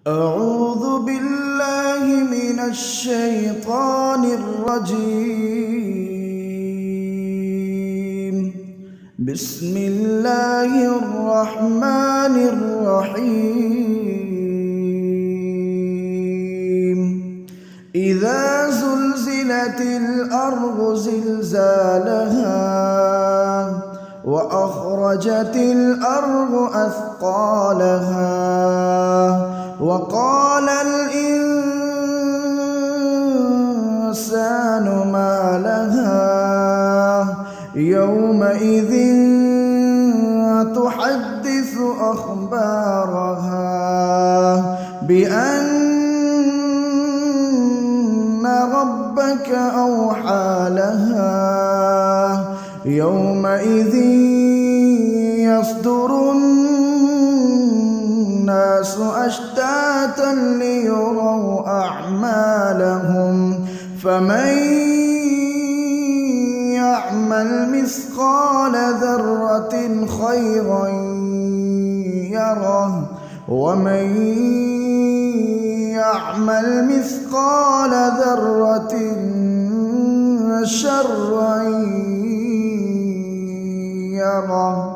أعوذ بالله من الشيطان الرجيم. بسم الله الرحمن الرحيم. إذا زلزلت الأرض زلزالها وأخرجت الأرض أثقالها وقال الإنسان ما لها يومئذ تحدث أخبارها بأن ربك أوحى لها يومئذ يصدر الناس أشتاتا ليروا أعمالهم فمن يعمل مثقال ذرة خيرا يره ومن يعمل مثقال ذرة شرا يره.